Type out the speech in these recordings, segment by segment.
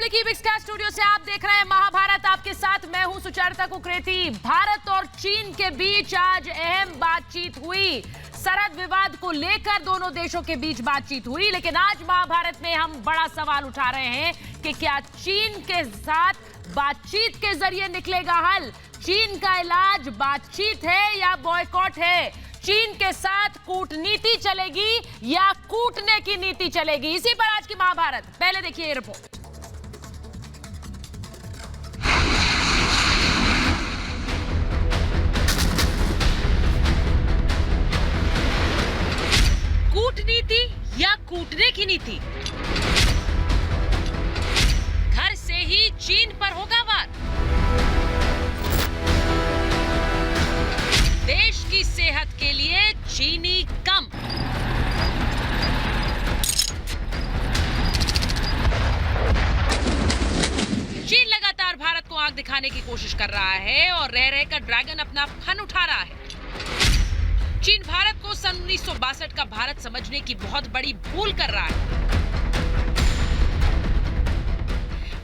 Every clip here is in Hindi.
रिपब्लिक ईविक्स स्टूडियो से आप देख रहे हैं महाभारत। आपके साथ मैं हूं सुचारिता कुकरेती। भारत और चीन के बीच आज अहम बातचीत हुई। सरहद विवाद को लेकर दोनों देशों के बीच बातचीत हुई, लेकिन आज महाभारत में हम बड़ा सवाल उठा रहे हैं कि क्या चीन के साथ बातचीत के जरिए निकलेगा हल? चीन का इलाज बातचीत है या बॉयकॉट है? चीन के साथ कूटनीति चलेगी या कूटने की नीति चलेगी? इसी पर आज की महाभारत। पहले देखिए ये रिपोर्ट। कूटनीति या कूटने की नीति? घर से ही चीन पर होगा वार। देश की सेहत के लिए चीनी कम। चीन लगातार भारत को आंख दिखाने की कोशिश कर रहा है और रह रहकर ड्रैगन अपना फन उठा रहा है। चीन भारत को सन 1962 का भारत समझने की बहुत बड़ी भूल कर रहा है,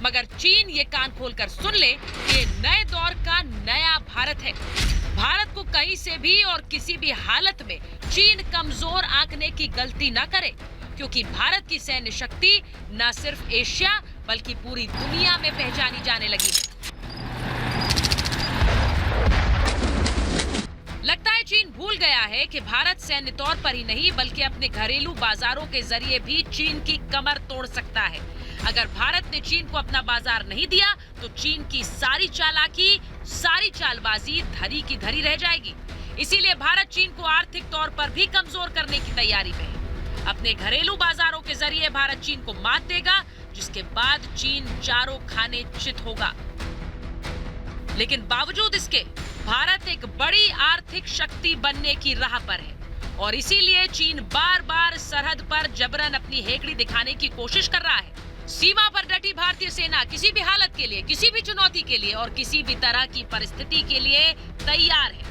मगर चीन ये कान खोलकर सुन ले कि नए दौर का नया भारत है। भारत को कहीं से भी और किसी भी हालत में चीन कमजोर आंकने की गलती न करे, क्योंकि भारत की सैन्य शक्ति न सिर्फ एशिया बल्कि पूरी दुनिया में पहचानी जाने लगी है। लगता है चीन भूल गया है कि भारत सैन्य तौर पर ही नहीं बल्कि अपने घरेलू बाजारों के जरिए भी चीन की कमर तोड़ सकता है। अगर भारत ने चीन को अपना बाजार नहीं दिया तो चीन की सारी चालाकी, सारी चालबाजी धरी की धरी रह जाएगी। इसीलिए भारत चीन को आर्थिक तौर पर भी कमजोर करने की तैयारी में है। अपने घरेलू बाजारों के जरिए भारत चीन को मात देगा, जिसके बाद चीन चारों खाने चित होगा। लेकिन बावजूद इसके भारत एक बड़ी आर्थिक शक्ति बनने की राह पर है और इसीलिए चीन बार बार सरहद पर जबरन अपनी हेकड़ी दिखाने की कोशिश कर रहा है। सीमा पर डटी भारतीय सेना किसी भी हालत के लिए, किसी भी चुनौती के लिए और किसी भी तरह की परिस्थिति के लिए तैयार है।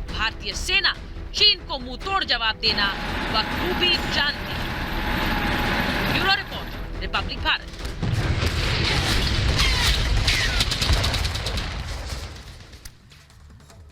भारतीय सेना चीन को मुंह तोड़ जवाब देना बखूबी जानती है। Bureau report, Republic Bharat.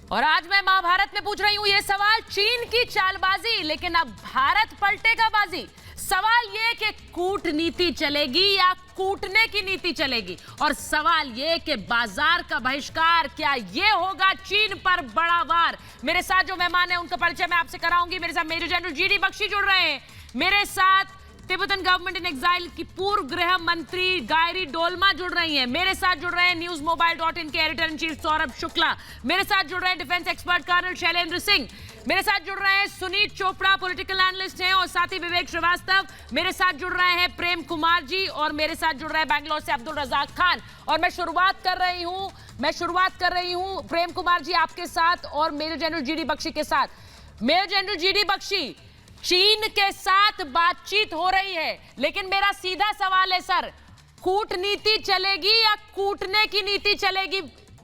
और आज मैं महाभारत में पूछ रही हूं ये सवाल, चीन की चालबाजी, लेकिन अब भारत पलटेगा बाजी। सवाल ये कि कूटनीति चलेगी या कूटने की नीति चलेगी, और सवाल ये कि बाजार का बहिष्कार, क्या ये होगा चीन पर बड़ा वार? मेरे साथ जो मेहमान हैं उनका परिचय मैं आपसे कराऊंगी। मेरे साथ मेजर जनरल जीडी बख्शी जुड़ रहे हैं, मेरे साथ तिब्बतन गवर्नमेंट इन एग्जाइल की पूर्व गृह मंत्री गायरी डोलमा जुड़ रही हैं, मेरे साथ जुड़ रहे हैं newsmobile.in के editor in chief Saurabh Shukla, मेरे साथ जुड़ रहे हैं defence expert colonel Shailendra Singh, मेरे साथ जुड़ रहे हैं सुनीत चोपड़ा पॉलिटिकल एनालिस्ट हैं, और साथ ही विवेक श्रीवास्तव, मेरे साथ जुड़ रहे हैं प्रेम कुमार जी, और मेरे साथ जुड़ रहे हैं बैंगलोर से अब्दुल रजाक खान। और मैं शुरुआत कर रही हूं प्रेम कुमार जी आपके साथ और मेजर जनरल जीडी बख्शी के साथ। मेजर जनरल जीडी बख्शी, चीन के साथ बातचीत हो रही है, लेकिन मेरा सीधा सवाल है सर, कूटनीति चलेगी या कूटने की नीति चलेगी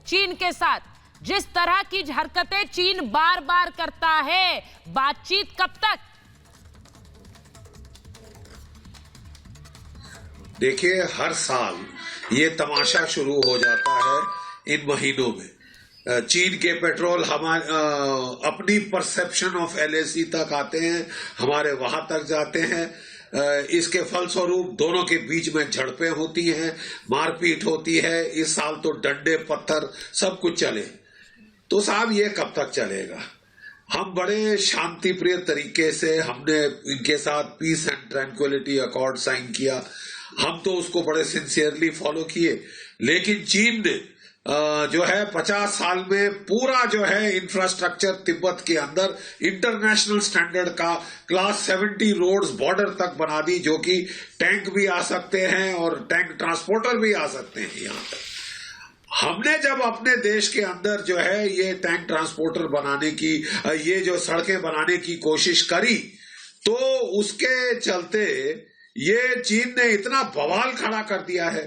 चीन के साथ? जिस तरह की हरकतें चीन बार बार करता है, बातचीत कब तक? देखिए, हर साल ये तमाशा शुरू हो जाता है इन महीनों में। चीन के पेट्रोल हमारे अपनी परसेप्शन ऑफ LAC तक आते हैं, हमारे वहां तक जाते हैं। इसके फलस्वरूप दोनों के बीच में झड़पें होती हैं, मारपीट होती है। इस साल तो डंडे पत्थर सब कुछ चले। तो साहब, ये कब तक चलेगा? हम बड़े शांति प्रिय तरीके से हमने इनके साथ peace and tranquillity accord sign किया, हम तो उसको बड़े सिंसियरली फॉलो किए। लेकिन चीन ने जो है 50 साल में पूरा जो है इंफ्रास्ट्रक्चर तिब्बत के अंदर इंटरनेशनल स्टैंडर्ड का क्लास 70 रोड्स बॉर्डर तक बना दी, जो कि टैंक भी आ सकते हैं और टैंक ट्रांसपोर्टर भी आ सकते हैं यहां तक। हमने जब अपने देश के अंदर जो है ये टैंक ट्रांसपोर्टर बनाने की, ये जो सड़कें बनाने की कोशिश करी, तो उसके चलते ये चीन ने इतना बवाल खड़ा कर दिया है।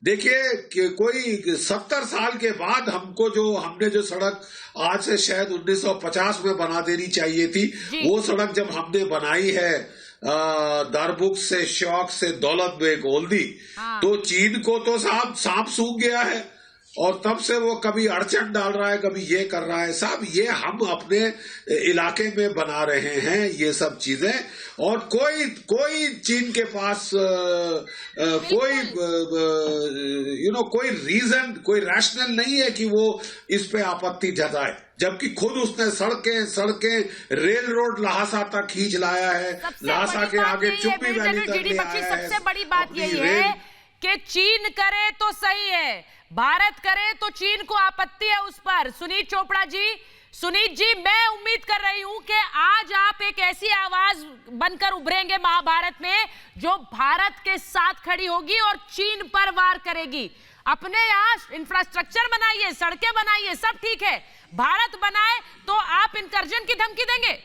देखिए कि कोई 70 साल के बाद हमने जो सड़क आज से शायद 1950 में बना देनी चाहिए थी, वो सड़क जब हमने बनाई है दरबुक से शौक से दौलत में खोल दी। तो चीन को तो साहब सांप सूंघ गया है और तब से वो कभी अड़चन डाल रहा है, कभी ये कर रहा है। साहब ये हम अपने इलाके में बना रहे हैं ये सब चीजें, और कोई चीन के पास कोई रीजन, कोई रैशनल नहीं है कि वो इस पे आपत्ति जताए, जबकि खुद उसने सड़कें रेल रोड लहासा तक खींच लाया है, लहासा के आगे चुप्पी वैली तक ले आया है। सबसे बड़ी बात यही है कि चीन करे तो सही है, भारत करे तो चीन को आपत्ति है उस पर। सुनीत चोपड़ा जी, सुनीत जी, मैं उम्मीद कर रही हूं कि आज आप एक ऐसी आवाज बनकर उभरेंगे महाभारत में जो भारत के साथ खड़ी होगी और चीन पर वार करेगी। अपने यहाँ इंफ्रास्ट्रक्चर बनाइए, सड़कें बनाइए, सब ठीक है, भारत बनाए तो आप इंकर्जन की धमकी देंगे?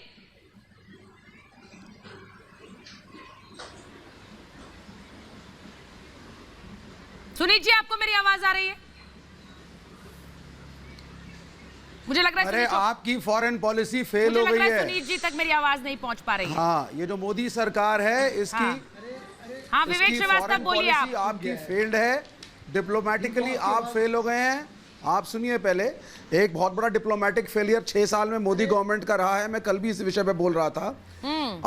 सुनीत जी, आपको मेरी आवाज आ रही है? मुझे लग रहा है अरे आपकी फॉरेन पॉलिसी फेल हो गई है। सुनीत जी तक मेरी आवाज नहीं पहुंच पा रही है। हाँ, ये जो मोदी सरकार है इसकी हाँ विवेक श्रीवास्तव बोलिए। आपकी फेल्ड है, डिप्लोमेटिकली आप फेल हो गए हैं। आप सुनिए, पहले एक बहुत बड़ा डिप्लोमेटिक फेलियर 6 साल में मोदी गवर्नमेंट का रहा है। मैं कल भी इस विषय पे बोल रहा था।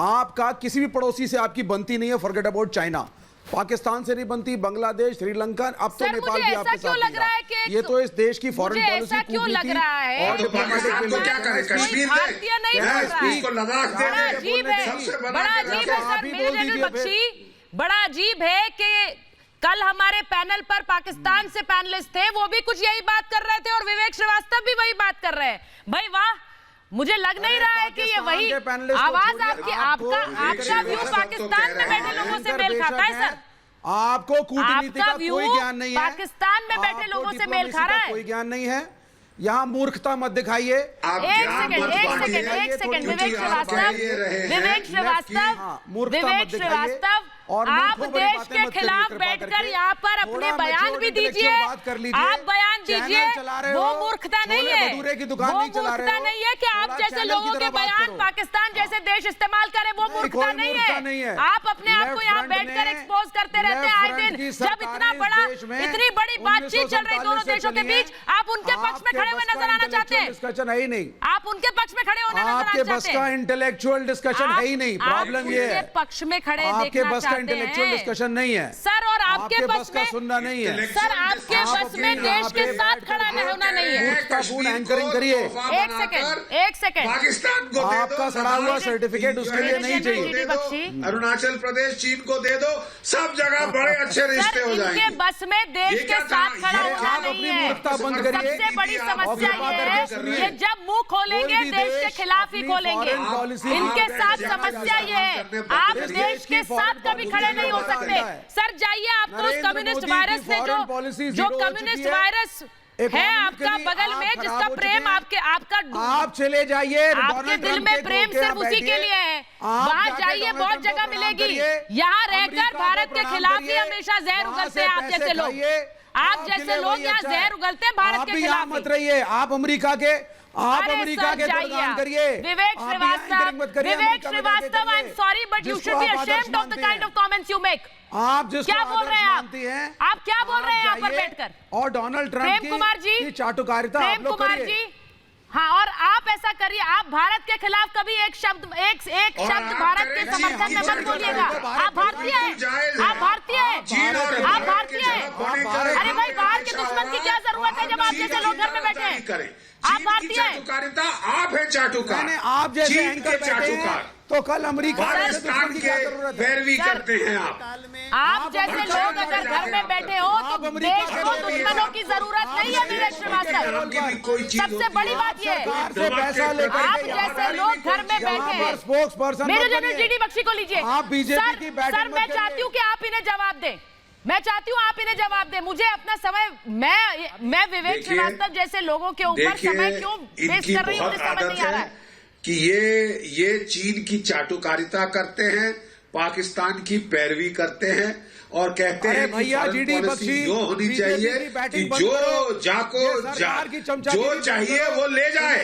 आपका किसी भी पड़ोसी से आपकी बनती नहीं है, फॉरगेट अबाउट चाइना। पाकिस्तान से नहीं बनती, बांग्लादेश, श्रीलंका, अब तो नेपाल भी आपके साथ लग रहा है कि ये तो इस देश की फॉरेन पॉलिसी क्यों लग रहा है? और पाकिस्तान को क्या करे, कश्मीर भारतीय नहीं बोल रहा है, को लद्दाख दे बड़ा अजीब है सर। मेरे बख्शी, बड़ा अजीब है कि कल हमारे पैनल पर पाकिस्तान से पैनलिस्ट थे, वो भी कुछ यही बात कर रहे थे और विवेक श्रीवास्तव भी वही बात कर रहे हैं। भाई वाह, मुझे लग नहीं रहा है कि ये वही आवाज आपका व्यू पाकिस्तान में बैठे लोगों से मेल खाता है सर। आपको कूटनीति का कोई ज्ञान नहीं है, पाकिस्तान में बैठे लोगों से मेल खा रहा है, कोई ज्ञान नहीं है। यहाँ मूर्खता मत दिखाइए। एक सेकंड विवेक श्रीवास्तव, आप देश के खिलाफ बैठकर यहाँ पर अपने बयान भी दीजिए, आप बयान दीजिए। वो मूर्खता नहीं है, वो मूर्खता नहीं है कि आप जैसे लोगों के बयान पाकिस्तान जैसे देश इस्तेमाल करें, वो मूर्खता नहीं है। आप अपने आप को यहाँ बैठकर एक्सपोज करते रहते हैं आए दिन। जब इतनी बड़ी बातचीत चल रही दोनों देशों के बीच, आप उनके पक्ष में खड़े हुए नजर आना चाहते हैं? डिस्कशन है ही नहीं, आप उनके पक्ष में खड़े होने नजर आना चाहते हैं? आपके बस का इंटेलेक्चुअल डिस्कशन है ही नहीं। प्रॉब्लम ये है, पक्ष में खड़े आपके बस का इंटेलेक्चुअल डिस्कशन नहीं है सर, और आपके बस का सुनना नहीं है सर, आपके बस में देश के साथ खड़ा होना नहीं है। एंकरिंग करिए। एक सेकंड पाकिस्तान को आपका सड़ा हुआ सर्टिफिकेट उसके लिए नहीं चाहिए। अरुणाचल प्रदेश चीन को दे दो, सब जगह बड़े अच्छे रिश्ते हो जाएंगे। इनके बस में देश के साथ खड़ा होना नहीं है। सबसे बड़ी समस्या ये है कि जब मुंह खोलेंगे देश के खिलाफ ही खोलेंगे। इनके साथ समस्या ये है, आप देश के साथ कभी खड़े नहीं हो सकते। सर जाइए, आपको उस कम्युनिस्ट वायरस से जो कम्युनिस्ट वायरस है आपका बगल में, जिसका प्रेम आप चले जाइए, आपके दिल में प्रेम सिर्फ उसी के लिए है, वहाँ जाइए, बहुत जगह मिलेगी। यहाँ रहकर भारत के खिलाफ ही हमेशा जहर उगलते हैं आप जैसे लोग। आप जैसे लोग यहाँ जहर उगलते हैं भारत के खिलाफ। मत रहिए, आप अमेरिका के गुणगान करिए। Vivek Srivastava, I am sorry but you should be ashamed of the kind of comments you make. आप जिसको क्या बोल रहे हैं आप क्या बोल रहे हैं यहाँ पर बैठकर? और डोनाल्ड ट्रंप की चाटुकारिता आप लोग करिए। हाँ, और आप ऐसा करिए, आप भारत के खिलाफ कभी एक शब्द भारत के समर्थन में मत बोलिएगा। आप भारतीय हैं, आप भारतीय हैं, आप भारतीय हैं। अरे भाई, बाहर के दुश्मन की क्या जरूरत है जब आप जैसे लोग घर में बैठे हैं? आप भारतीय हैं, आप हैं चाटुकार, आप जैसे एंकर बैठे हैं, तो कल अमेरिका पाकिस्तान के पैरवी करते हैं आप जैसे लोग अगर घर में बैठे हो तो देश को दुश्मनों की जरूरत नहीं है। विवेक श्रीवास्तव, सबसे बड़ी बात ये है, आप जैसे लोग घर में बैठे हैं। मेरे जनरल जीडी बख्शी को लीजिए। सर मैं चाहती हूँ कि आप इन्हें जवाब दें, मैं चाहती हूँ आप इन्हें जवाब दें। मुझे अपना समय, मैं विवेक श्रीवास्तव जैसे लोगों के ऊपर समय क्यों वेस्ट कर रही हूँ, मुझे समझ नहीं आ रहा है कि ये चीन की चाटुकारिता करते हैं पाकिस्तान की पैरवी करते हैं और कहते हैं कि भैया फॉरेन जीडी पॉलिसी बख्शी, यो होनी चाहिए कि जो चाहिए वो ले जाए।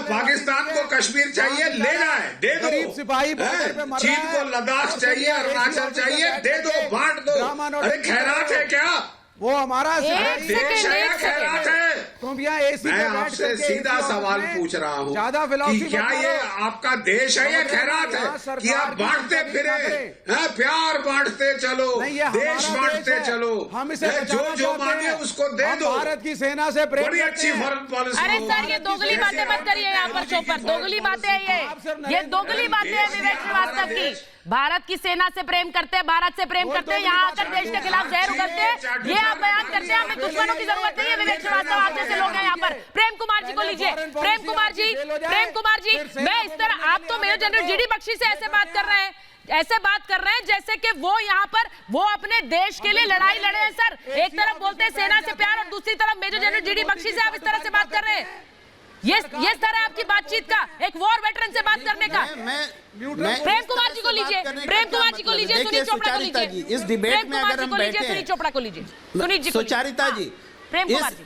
पाकिस्तान को कश्मीर चाहिए, ले जाए, दे दो। सिपाही चीन को लद्दाख चाहिए, अरुणाचल चाहिए, दे दो, बांट दो। अरे खैरात है क्या? वो हमारा देश है, खैरात है। तुम यहाँ एसी मैं आपसे सीधा सवाल पूछ रहा हूँ ज्यादा कि क्या ये आपका देश है या खैरात है कि आप बांटते फिरे हैं? प्यार बांटते चलो, देश बांटते चलो, हम इसे जो मांगे उसको दे दो। भारत की सेना से प्रेम बड़ी अच्छी फॉरेन पॉलिसी। अरे सर, ये दोगली बातें मत करिए यहाँ पर शो पर। दोगली बातें हैं ये दोगली बातें हैं विवेक श्रीवास्तव की। भारत की सेना से प्रेम करते हैं, भारत से प्रेम करते हैं, यहाँ आकर देश के खिलाफ जहर उगलते हैं, ये आप बयान करते हैं। हमें दुश्मनों की जरूरत नहीं है विवेक श्रीवास्तव, आप जैसे लोग हैं यहाँ पर। प्रेम कुमार जी को लीजिए। प्रेम कुमार जी, मैं इस तरह, आप तो मेजर जनरल जीडी बख्शी से ऐसे बात कर रहे हैं जैसे कि वो यहाँ पर वो अपने देश के लिए लड़ाई लड़े हैं। सर, एक तरफ बोलते हैं सेना से प्यार और दूसरी तरफ मेजर जनरल जीडी बख्शी से आप इस तरह से बात कर रहे हैं। ये तरह आपकी बातचीत का, एक वॉर वेटरन से बात करने का। प्रेम कुमार जी को लीजिए, सुनील चोपड़ा को लीजिए। इस डिबेट में अगर हम बैठे हैं, सुनील चोपड़ा को लीजिए, सुनील जी, सुचारिता जी,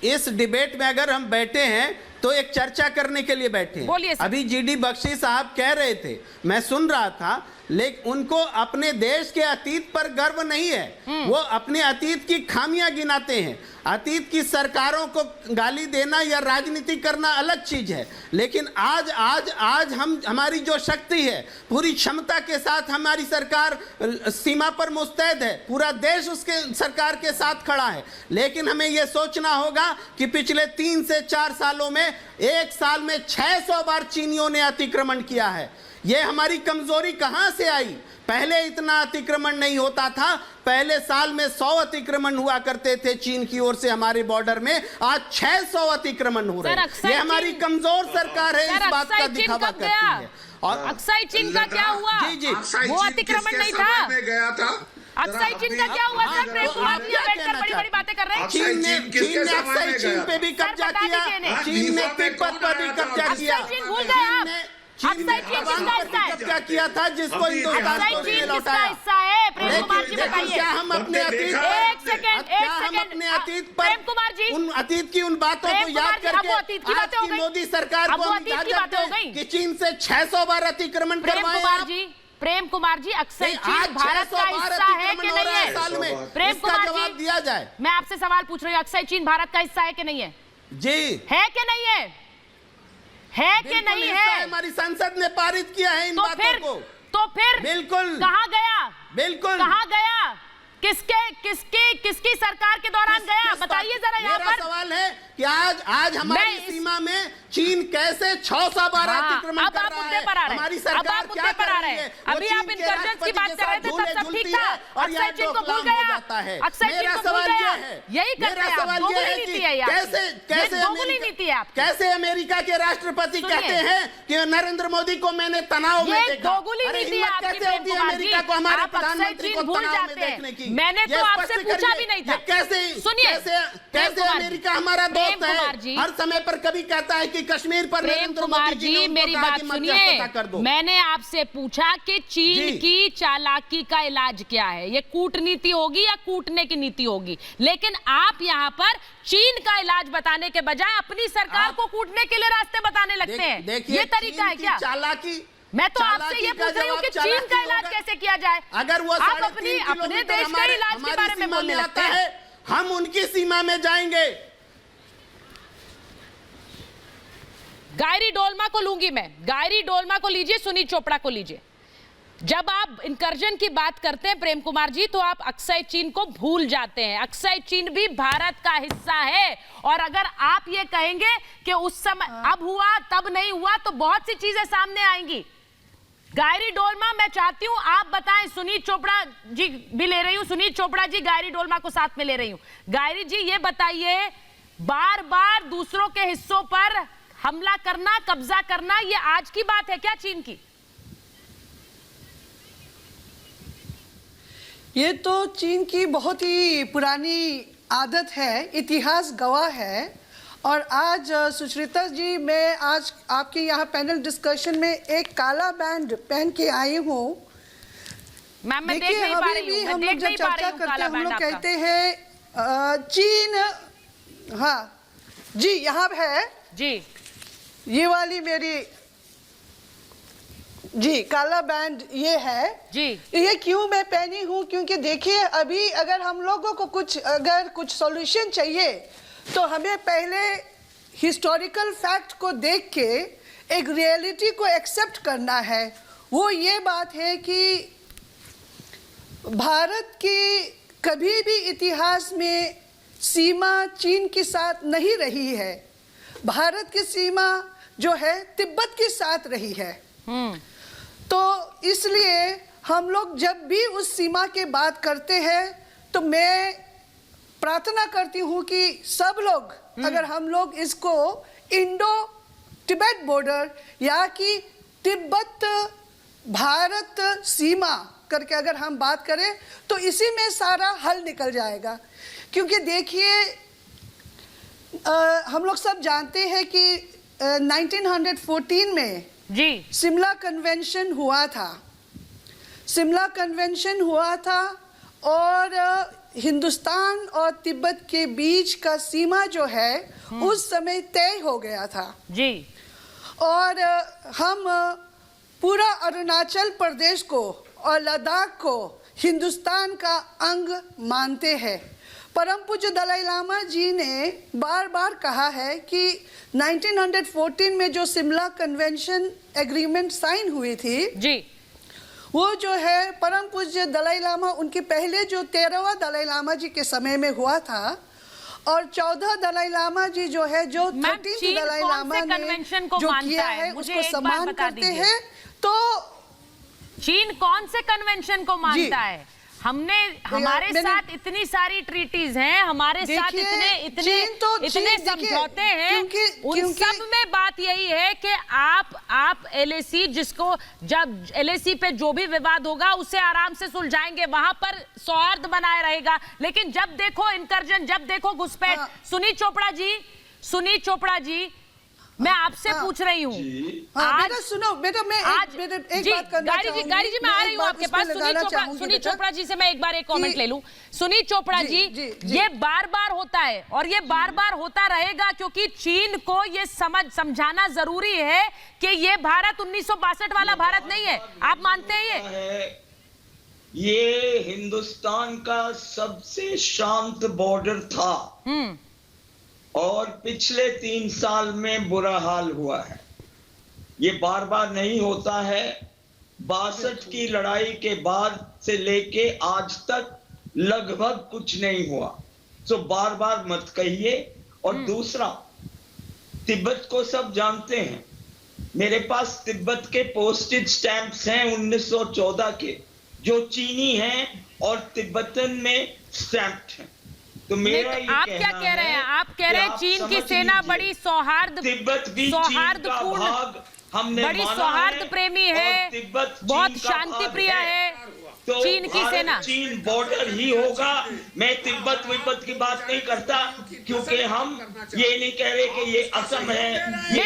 इस डिबेट में अगर हम बैठे हैं तो एक चर्चा करने के लिए बैठे हैं। बोलिए सर। अभी जीडी बख्शी साहब कह रहे थे, मैं सुन रहा था, लेकिन उनको अपने देश के अतीत पर गर्व नहीं है। वो अपने अतीत की खामियां गिनाते हैं। अतीत की सरकारों को गाली देना या राजनीति करना अलग चीज है, लेकिन आज हमारी जो शक्ति है, पूरी क्षमता के साथ हमारी सरकार सीमा पर मुस्तैद है, पूरा देश उसके सरकार के साथ खड़ा है। लेकिन हमें यह सोचना होगा कि पिछले 3 से 4 सालों में, एक साल में 600 बार चीनियों ने अतिक्रमण किया है। यह हमारी कमजोरी कहां से आई? पहले इतना अतिक्रमण नहीं होता था। पहले साल में 100 अतिक्रमण हुआ करते थे चीन की ओर से हमारे बॉर्डर में, आज 600 अतिक्रमण हो रहे हैं। ये हमारी कमजोर सरकार है, इस बात का दिखावा करती है। और अक्साई चीन का क्या हुआ? जी, वो अतिक्रमण नहीं था, गया था। अक्साई चीन का क्या हुआ? सर, प्रेम कुमार जी बैठकर बड़ी-बड़ी बातें कर रहे हैं। चीन ने अक्साई चीन पे भी कब्जा किया, चीन ने तिब्बत पर भी कब्जा किया। अक्साई चीन भूल गए आप? अक्साई चीन किसका हिस्सा है? कब्जा किया था जिसको हिंदुस्तान अक्साई को चीन लौटाया। किसका हिस्सा है? प्रेम कुमार जी बताइए। क्या हम अपने अतीत एक सेकंड अपने अतीत पर, प्रेम कुमार जी, उन अतीत की उन बातों को याद करके आज की मोदी सरकार को इजाजत दें कि चीन से 600 बार अतिक्रमण करवाएं आप? प्रेम कुमार जी, अक्साई चीन भारत का हिस्सा है कि नहीं है? साल में प्रेम कुमार जवाब जी, दिया जाए। मैं आपसे सवाल पूछ रही हूँ, अक्साई चीन भारत का हिस्सा है कि नहीं है? जी है कि नहीं है? है कि नहीं है? हमारी संसद ने पारित किया है इन बातों को। तो फिर बिल्कुल कहाँ गया? बिल्कुल कहाँ गया? किसकी सरकार के दौरान गया? बताइए जरा यहाँ पर। सवाल है कि आज हमारी सीमा में चीन कैसे 600 बार अतिक्रमण कर रहा है? हमारी सरकार क्या कर रही है? अभी आप इंसर्जेंट्स की बात कर रहे थे, तब सब ठीक था। और अक्साई चीन को भूल गया। अक्साई चीन को भूल गया। यही करते हैं आप। दोगली नीति है यार। दोगली नीति है आप। कैसे अमेरिका के राष्ट्रपति कहते हैं कि नरेंद्र मोदी को मैंने तनाव में देखा? दोगली नीति है आपकी प्रेम कुमार जी। अमेरिका को हमारे आप अक्साई प्रधानमंत्री को चीन भूल तनाव में जाते हैं। देखने की मैंने तो आपसे पूछा भी नहीं था। सुनिए, कैसे अमेरिका हमारा दोस्त है, हर समय पर कभी कहता है कि कश्मीर पर प्रेम कुमार जी, मेरी बात सुनिए। मैंने आपसे पूछा कि चीन की चालाकी का इलाज क्या है? ये कूटनीति होगी या कूटने की नीति होगी? लेकिन आप यहाँ पर चीन का इलाज बताने के बजाय अपनी सरकार को कूटने के लिए रास्ते बताने लगते हैं। ये तरीका है क्या? चालाकी, मैं तो आपसे ये पूछ रही हूँ कि चीन का इलाज कैसे किया जाए? अगर वो आप अपने देश के इलाज के बारे में बोलने लगते हैं। हम उनकी सीमा में जाएंगे। गायरी डोलमा को लूंगी मैं, गायरी डोलमा को लीजिए, सुनील चोपड़ा को लीजिए। जब आप इंकर्जन की बात करते हैं प्रेम कुमार जी, तो आप अक्साई चीन को भूल जाते हैं। अक्साई चीन भी भारत का हिस्सा है। और अगर आप ये कहेंगे कि उस समय अब हुआ तब नहीं हुआ, तो बहुत सी चीजें सामने आएंगी। गायरी डोलमा, मैं चाहती हूं आप बताएं। सुनील चोपड़ा जी भी ले रही हूं, सुनील चोपड़ा जी, गायरी डोलमा को साथ में ले रही हूं। गायरी जी, ये बताइए, बार बार दूसरों के हिस्सों पर हमला करना, कब्जा करना, ये आज की बात है क्या चीन की? ये तो चीन की बहुत ही पुरानी आदत है, इतिहास गवाह है। और आज सुचरिता जी, मैं आज आपके यहाँ पैनल डिस्कशन में एक काला बैंड पहन के आई हूँ। मैम मैं देख देखिए नहीं पा अभी रही भी हूँ, मैं हम देख लोग जब नहीं पा रही चर्चा हूँ करते काला हैं हम बैंड लोग आपका। कहते हैं चीन, हाँ जी यहाँ पे है जी ये वाली मेरी जी काला बैंड ये है जी ये क्यों मैं पहनी हूँ क्योंकि देखिए अभी अगर हम लोगों को कुछ सॉल्यूशन चाहिए तो हमें पहले हिस्टोरिकल फैक्ट को देख के एक रियलिटी को एक्सेप्ट करना है। वो ये बात है कि भारत की कभी भी इतिहास में सीमा चीन के साथ नहीं रही है। भारत की सीमा जो है तिब्बत के साथ रही है। तो इसलिए हम लोग जब भी उस सीमा की बात करते हैं तो मैं प्रार्थना करती हूँ कि सब लोग अगर हम लोग इसको इंडो तिब्बत बॉर्डर या कि तिब्बत भारत सीमा करके अगर हम बात करें तो इसी में सारा हल निकल जाएगा। क्योंकि देखिए हम लोग सब जानते हैं कि 1914 में जी शिमला कन्वेंशन हुआ था। शिमला कन्वेंशन हुआ था और हिंदुस्तान और तिब्बत के बीच का सीमा जो है उस समय तय हो गया था जी। और हम पूरा अरुणाचल प्रदेश को और लद्दाख को हिंदुस्तान का अंग मानते हैं। परम पूज्य दलाई लामा जी ने बार बार कहा है कि 1914 में जो शिमला कन्वेंशन एग्रीमेंट साइन हुई थी जी वो जो है परम पूज्य दलाई लामा उनके पहले जो 13वां दलाई लामा जी के समय में हुआ था और 14 दलाई लामा जी जो है जो 13th दलाई लामा ने कन्वेंशन को जो मानता किया है, है मुझे उसको एक बार सम्मान बता करते दीजिए। हैं। तो चीन कौन से कन्वेंशन को मानता है? हमने हमारे मैंने- साथ इतनी सारी ट्रीटीज हैं, हमारे साथ देखिए, इतने इतने चीन तो इतने चीन देखिए, समझौते हैं। उन क्योंकि सब में बात यही है कि आप एलएसी जिसको जब एलएसी पे जो भी विवाद होगा उसे आराम से सुलझाएंगे, वहां पर सौहार्द बनाए रहेगा। लेकिन जब देखो इंकर्जन, जब देखो घुसपैठ। हाँ। सुनी चोपड़ा जी मैं आपसे पूछ रही हूँ हाँ, बेटा सुनो बेटा मैं एक बात करना चाहूंगी। गाड़ी जी मैं आ रही हूँ एक आपके बात पास। इसमें लगाना चाहूंगी सुनी बेटा। चोपड़ा जी से मैं एक बार एक कमेंट कि- ले लूं। सुनी चोपड़ा जी, जी, जी। ये बार बार होता है और ये बार बार होता रहेगा क्योंकि चीन को ये समझाना जरूरी है कि ये भारत 1962 वाला भारत नहीं है। आप मानते हैं ये हिंदुस्तान का सबसे शांत बॉर्डर था और पिछले 3 साल में बुरा हाल हुआ है। ये बार बार नहीं होता है। 62 की लड़ाई के बाद से लेके आज तक लगभग कुछ नहीं हुआ। सो बार बार मत कहिए। और दूसरा, तिब्बत को सब जानते हैं। मेरे पास तिब्बत के पोस्टेज स्टैंप्स हैं 1914 के जो चीनी हैं और तिब्बतन में स्टैम्प्ड हैं। तो मेरा ये आप क्या कह रहे हैं? आप कह रहे हैं चीन की सेना बड़ी तिब्बत भी सौहार्दपूर्ण, हमने बड़ी सौहार्द प्रेमी है, बहुत शांति प्रिय है तो चीन की सेना। चीन बॉर्डर ही होगा। मैं तिब्बत विब्बत की बात नहीं करता क्योंकि हम ये नहीं कह रहे कि ये असम है, ये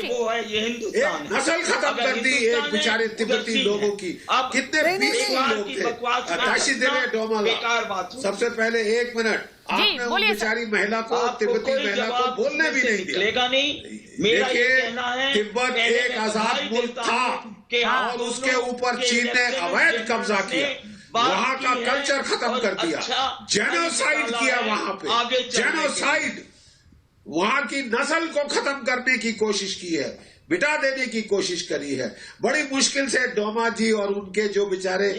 वो है, ये हिंदुस्तान है। नस्ल खत्म कर दी एक बेचारे तिब्बती लोगों की। कितने पीसफुल लोग थे। काशी देवे डोमाला। बेकार बात। सबसे पहले 1 मिनट आपने उस बेचारी महिला को, तिब्बती महिला को बोलने भी नहीं दिया। निकलेगा नहीं। मेरा ये कहना है तिब्बत एक आजाद मुल्क था और उसके ऊपर चीन ने अवैध कब्जा किया, वहां का कल्चर खत्म कर दिया, जेनोसाइड किया वहां पे, जेनोसाइड, वहां की नस्ल को खत्म करने की कोशिश की है, मिटा देने की कोशिश करी है। बड़ी मुश्किल से डोमा जी और उनके जो बेचारे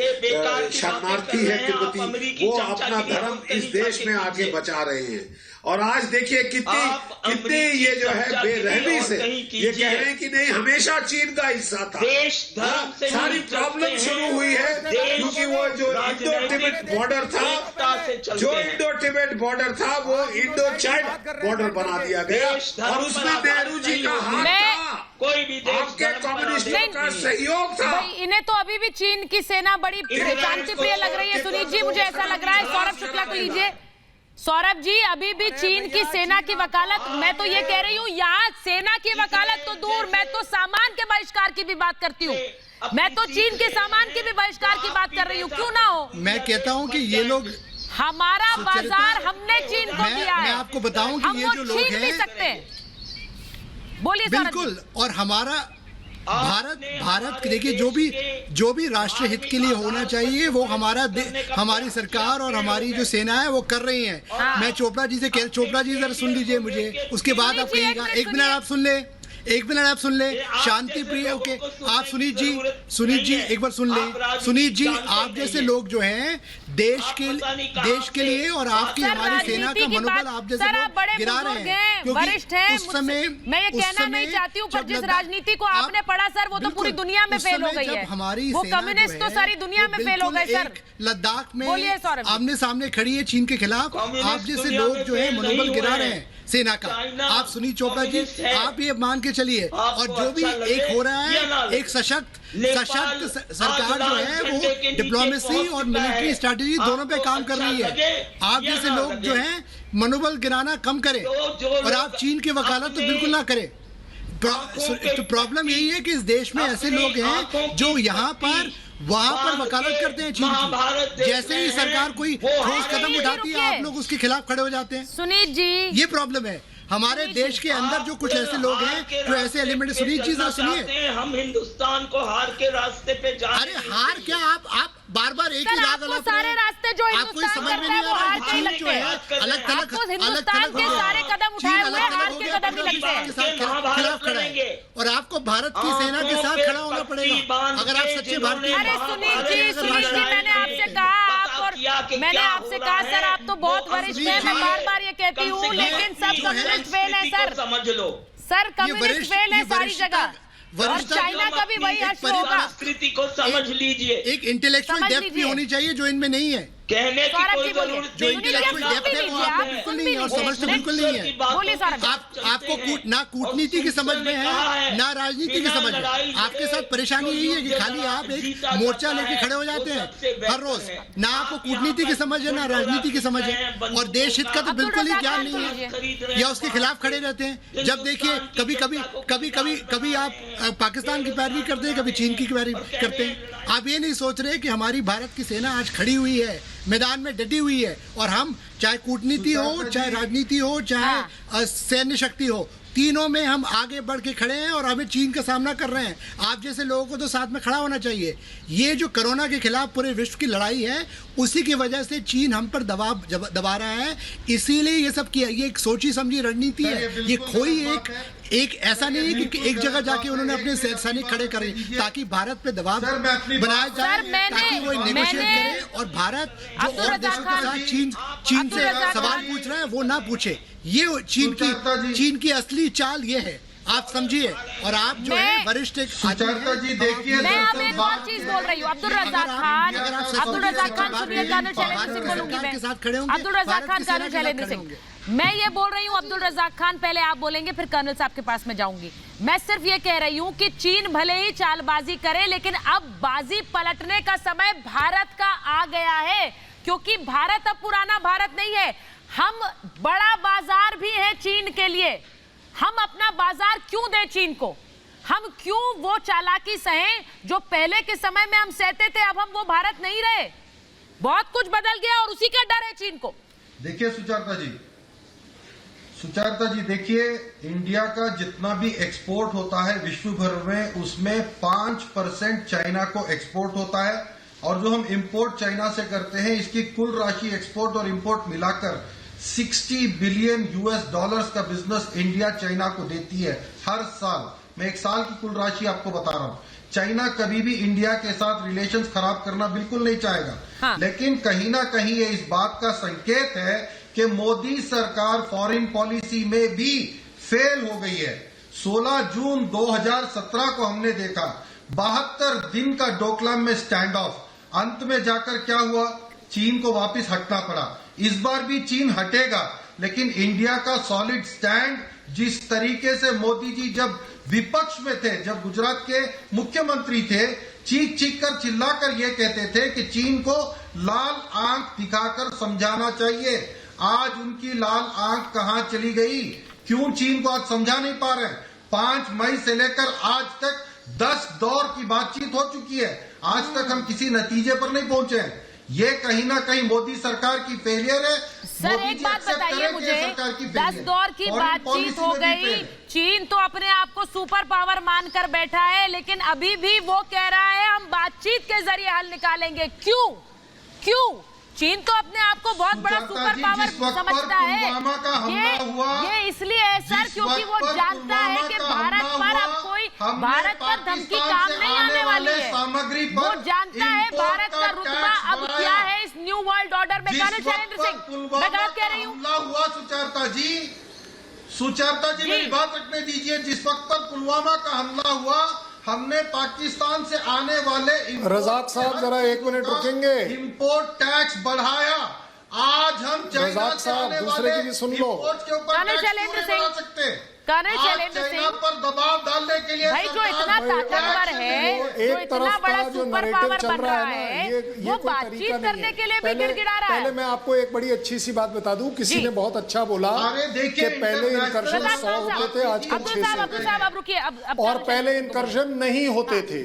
शरणार्थी हैं तिब्बती, वो अपना धर्म इस देश में आके बचा रहे हैं। और आज देखिए कितनी ये जो है बेरहमी से ये कह रहे हैं कि नहीं हमेशा चीन का हिस्सा था। सारी प्रॉब्लम शुरू हुई है क्योंकि वो जो इंडो तिब्बत बॉर्डर था, वो इंडो चाइना बॉर्डर बना दिया गया और उसमें नेहरू जी का हाथ था, कोई भी देश आपके कम्युनिस्टों का सहयोग था। इन्हें तो अभी भी चीन की सेना बड़ी शांति प्रिय लग रही है। सुनीत जी मुझे ऐसा लग रहा है। सौरभ शुक्ला को लीजिए। सौरभ जी, अभी भी चीन की सेना की वकालत, मैं तो ये कह रही हूँ यहाँ सेना की वकालत तो दूर, मैं तो सामान के बहिष्कार की भी बात करती हूँ। मैं तो चीन के सामान के भी बहिष्कार की बात कर रही हूँ, क्यों ना हो? मैं कहता हूँ कि ये लोग हमारा बाजार हमने चीन को दिया है। मैं आपको बताऊं कि हम ये वो जो लोग छीन भी हैं, सकते हैं। बोलिए सौरभ जी। बिल्कुल, और हमारा भारत देखिए जो भी राष्ट्र हित के लिए होना चाहिए वो हमारी सरकार और हमारी जो सेना है वो कर रही है। मैं चोपड़ा जी जरा सुन लीजिए मुझे, उसके बाद आप कहिएगा। एक मिनट आप सुन ले, शांति प्रिय। ओके, आप सुनीत जी एक बार सुन ले। सुनीत जी, आप जैसे लोग जो हैं देश के लिए और आपकी हमारी सेना का मनोबल आप जैसे लोग गिरा रहे हैं, वरिष्ठ हैं। उस समय मैं ये कहना नहीं चाहती हूँ, पर जिस राजनीति को आपने पढ़ा सर, वो तो पूरी दुनिया में फेल हो गई है। वो कम्युनिस्ट तो सारी दुनिया में फेल हो गए सर। लद्दाख में बोलिए सौरभ जी। आमने सामने खड़ी है चीन के खिलाफ। आप जैसे लोग जो है मनोबल गिरा रहे हैं सेना का। आप सुनीत चोपड़ा जी, आप ये मान के चलिए, और जो भी एक हो रहा है, एक सशक्त सरकार जो है वो डिप्लोमेसी और मिलिट्री स्ट्रैटेजी दोनों पे काम कर रही है। आप जैसे लोग जो हैं मनोबल गिराना कम करें, और आप चीन की वकालत तो बिल्कुल ना करें। तो प्रॉब्लम यही है कि इस देश में ऐसे लोग हैं जो यहाँ पर वहां पर वकालत करते हैं चीन की। जैसे ही सरकार कोई ठोस कदम उठाती है, आप लोग उसके खिलाफ खड़े हो जाते हैं। सुनीत जी, ये प्रॉब्लम है हमारे देश के अंदर। जो कुछ ऐसे लोग हैं जो ऐसे एलिमेंट। सुनीत जी जरा सुनिए। हम हिंदुस्तान को हार के रास्ते पे जा रहे हैं। अरे हार क्या, आप बार एक ही राग आपको सारे रास्ते जो हिंदुस्तान करता है वो हार के ही लगते हैं। आपको हिंदुस्तान के सारे कदम उठाए हुए हार के कदम ही लगते हैं। खिलाफ खड़ा है, और आपको भारत की सेना के साथ खड़ा होना पड़ेगा अगर आप सच्चे भारतीय। अरे सुनीत जी, मैंने आपसे कहा सर, आप तो बहुत वरिष्ठ हैं। मैं बार ये कहती हूँ, लेकिन सब कम्युनिस्ट फेल है सर। समझ लो सर, कम्युनिस्ट फेल है सारी जगह, और चाइना का भी वही हश्र होगा। संस्कृति को समझ लीजिए। एक इंटेलेक्चुअल डेप्थ भी होनी चाहिए जो इनमें नहीं है। कहने की कोई जरूरत जो इंटेलेक्चुअल डेप्थ है वो आप बिल्कुल नहीं है, और समझ तो बिल्कुल नहीं है। बोलिए सौरभ। आपको ना कूटनीति की समझ में है ना राजनीति की समझ है। आपके साथ परेशानी यही है कि खाली आप एक मोर्चा लेके खड़े हो जाते हैं हर रोज। ना आपको कूटनीति की समझ है ना राजनीति की समझ है, और देश हित का तो बिल्कुल ही ज्ञान नहीं है, या उसके खिलाफ खड़े रहते हैं। जब देखिए कभी आप पाकिस्तान की पैरवी करते हैं, कभी चीन की पैरवी करते हैं। आप ये नहीं सोच रहे कि हमारी भारत की सेना आज खड़ी हुई है, मैदान में डटी हुई है, और हम चाहे कूटनीति हो, चाहे राजनीति हो, चाहे सैन्य शक्ति हो, तीनों में हम आगे बढ़ के खड़े हैं और हमें चीन का सामना कर रहे हैं। आप जैसे लोगों को तो साथ में खड़ा होना चाहिए। ये जो कोरोना के खिलाफ पूरे विश्व की लड़ाई है, उसी की वजह से चीन हम पर दबा रहा है, इसीलिए ये सब किया। ये एक सोची समझी रणनीति है। ये कोई एक ऐसा नहीं है कि एक जगह जाके उन्होंने अपने सैनिक खड़े करे ताकि भारत पे दबाव बनाया जाए, ताकि वो नेगोशिएट करे, और भारत जो और देशों के साथ चीन से सवाल पूछ रहा है वो ना पूछे। ये चीन की असली चाल ये है, आप समझिए। और आप जो है वरिष्ठ सुचेता जी देखिए, मैं अब एक और चीज बोल रही हूँ। अब्दुल रज़ाक खान सुनिए, कर्नल शैलेंद्र सिंह बोलूंगी मैं। अब्दुल रज़ाक खान, कर्नल शैलेंद्र सिंह, मैं ये बोल रही हूँ। अब्दुल रज़ाक खान पहले आप बोलेंगे, फिर कर्नल साहब के पास में जाऊंगी। मैं सिर्फ ये कह रही हूँ कि चीन भले ही चालबाजी करे, लेकिन अब बाजी पलटने का समय भारत का आ गया है, क्योंकि भारत अब पुराना भारत नहीं है। हम बड़ा बाजार भी है चीन के लिए। हम अपना बाजार क्यों दें चीन को? हम क्यों वो चालाकी सहें जो पहले के समय में हम सहते थे? अब हम वो भारत नहीं रहे, बहुत कुछ बदल गया, और उसी का डर है चीन को। देखिए सुचेता जी देखिए, इंडिया का जितना भी एक्सपोर्ट होता है विश्व भर में, उसमें 5% चाइना को एक्सपोर्ट होता है, और जो हम इंपोर्ट चाइना से करते हैं, इसकी कुल राशि एक्सपोर्ट और इंपोर्ट मिलाकर $60 बिलियन का बिजनेस इंडिया चाइना को देती है हर साल। मैं एक साल की कुल राशि आपको बता रहा हूं। चाइना कभी भी इंडिया के साथ रिलेशंस खराब करना बिल्कुल नहीं चाहेगा। हाँ। लेकिन कहीं ना कहीं ये इस बात का संकेत है कि मोदी सरकार फॉरेन पॉलिसी में भी फेल हो गई है। 16 जून 2017 को हमने देखा 72 दिन का डोकलाम में स्टैंड ऑफ, अंत में जाकर क्या हुआ, चीन को वापस हटना पड़ा। इस बार भी चीन हटेगा, लेकिन इंडिया का सॉलिड स्टैंड, जिस तरीके से मोदी जी जब विपक्ष में थे, जब गुजरात के मुख्यमंत्री थे, चीख कर चिल्लाकर ये कहते थे कि चीन को लाल आंख दिखाकर समझाना चाहिए। आज उनकी लाल आंख कहां चली गई? क्यों चीन को आज समझा नहीं पा रहे? 5 मई से लेकर आज तक 10 दौर की बातचीत हो चुकी है, आज तक हम किसी नतीजे पर नहीं पहुंचे हैं। ये कहीं ना कहीं मोदी सरकार की फेलियर है। सर एक बात बताइए मुझे, 10 दौर की बातचीत हो गई, चीन तो अपने आप को सुपर पावर मानकर बैठा है, लेकिन अभी भी वो कह रहा है हम बातचीत के जरिए हल निकालेंगे। क्यों? चीन तो अपने आप को बहुत बड़ा सुपर पावर समझता है। ये इसलिए है सर क्योंकि वो जानता है कि भारत पर अब कोई भारत पर धमकी काम नहीं आने वाली है। वो जानता है भारत का रुतबा अब क्या है इस न्यू वर्ल्ड ऑर्डर में। कर्नल शैलेंद्र सिंह, मैं गलत कह रही हूँ? हुआ सुचेता जी मेरी बात रखने दीजिए। जिस वक्त पर पुलवामा का हमला हुआ, हमने पाकिस्तान से आने वाले रजाक साहब जरा 1 मिनट रुकेंगे। इंपोर्ट टैक्स बढ़ाया। आज हम चाइना से आने दूसरे की भी सुन लो। इंपोर्ट के ऊपर कर्नल शैलेंद्र सिंह, कर्नल शैलेंद्र सिंह पर दबाव डालने के लिए भाई जो इतना ताकतवर है, जो इतना बड़ा सुपर पावर बन रहा है, वो बातचीत करने के लिए भी गिड़गिड़ा रहा है। पहले मैं आपको एक बड़ी अच्छी सी बात बता दूं, किसी ने बहुत अच्छा बोला कि पहले इनकर्जन 100 होते थे, आजकल 600 और पहले इनकर्जन नहीं होते थे।